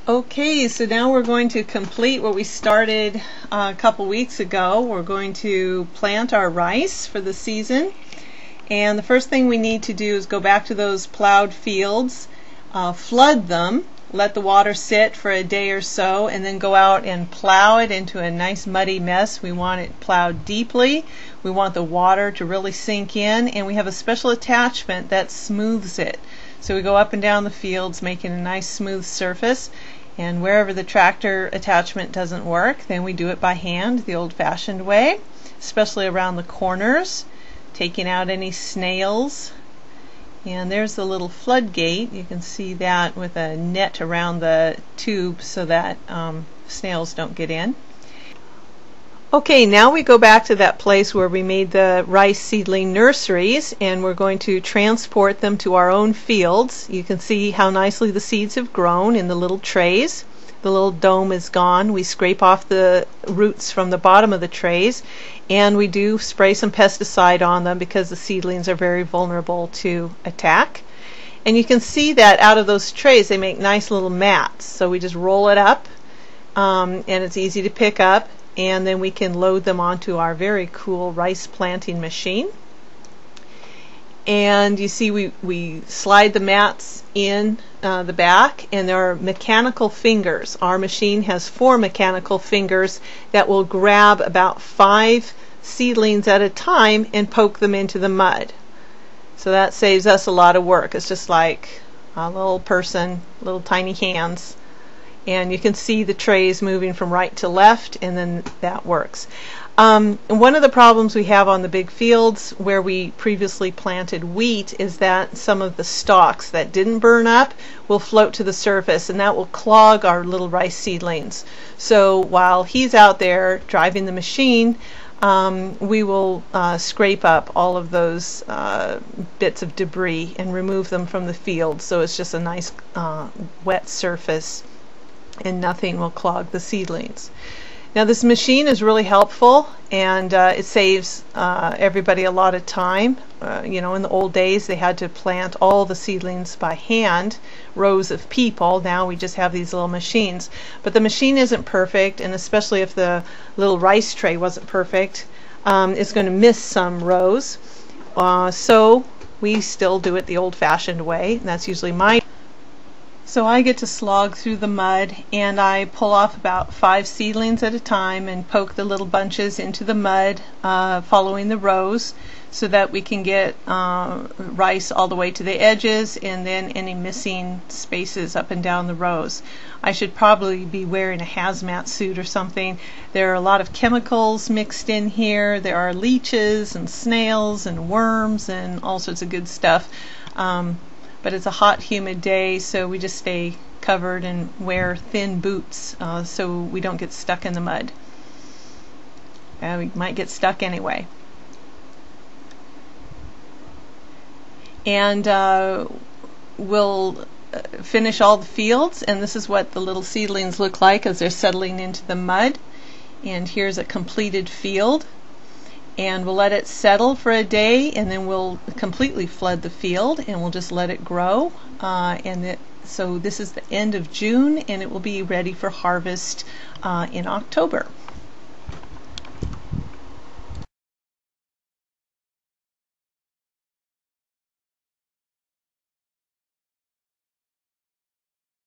Okay, so now we're going to complete what we started a couple weeks ago. We're going to plant our rice for the season. And the first thing we need to do is go back to those plowed fields, flood them, let the water sit for a day or so, and then go out and plow it into a nice muddy mess. We want it plowed deeply. We want the water to really sink in, and we have a special attachment that smooths it. So we go up and down the fields, making a nice smooth surface. And wherever the tractor attachment doesn't work, then we do it by hand, the old-fashioned way, especially around the corners, taking out any snails. And there's the little floodgate. You can see that with a net around the tube so that snails don't get in. Okay, now we go back to that place where we made the rice seedling nurseries, and we're going to transport them to our own fields. You can see how nicely the seeds have grown in the little trays. The little dome is gone. We scrape off the roots from the bottom of the trays, and we do spray some pesticide on them because the seedlings are very vulnerable to attack. And you can see that out of those trays they make nice little mats. So we just roll it up, and it's easy to pick up. And then we can load them onto our very cool rice planting machine. And you see we slide the mats in the back, and there are mechanical fingers. Our machine has 4 mechanical fingers that will grab about 5 seedlings at a time and poke them into the mud. So that saves us a lot of work. It's just like a little person, little tiny hands. And you can see the trays moving from right to left, and then that works. And one of the problems we have on the big fields where we previously planted wheat is that some of the stalks that didn't burn up will float to the surface, and that will clog our little rice seedlings. So while he's out there driving the machine, we will scrape up all of those bits of debris and remove them from the field, so it's just a nice wet surface and nothing will clog the seedlings. Now this machine is really helpful, and it saves everybody a lot of time. You know, in the old days they had to plant all the seedlings by hand, rows of people. Now we just have these little machines. But the machine isn't perfect, and especially if the little rice tray wasn't perfect, it's going to miss some rows. So we still do it the old-fashioned way, and that's usually my. So I get to slog through the mud, and I pull off about 5 seedlings at a time and poke the little bunches into the mud following the rows so that we can get rice all the way to the edges, and then any missing spaces up and down the rows. I should probably be wearing a hazmat suit or something. There are a lot of chemicals mixed in here. There are leeches and snails and worms and all sorts of good stuff. But it's a hot, humid day, so we just stay covered and wear thin boots so we don't get stuck in the mud. We might get stuck anyway. And we'll finish all the fields, and this is what the little seedlings look like as they're settling into the mud. And here's a completed field. And we'll let it settle for a day, and then we'll completely flood the field, and we'll just let it grow. So this is the end of June, and it will be ready for harvest in October.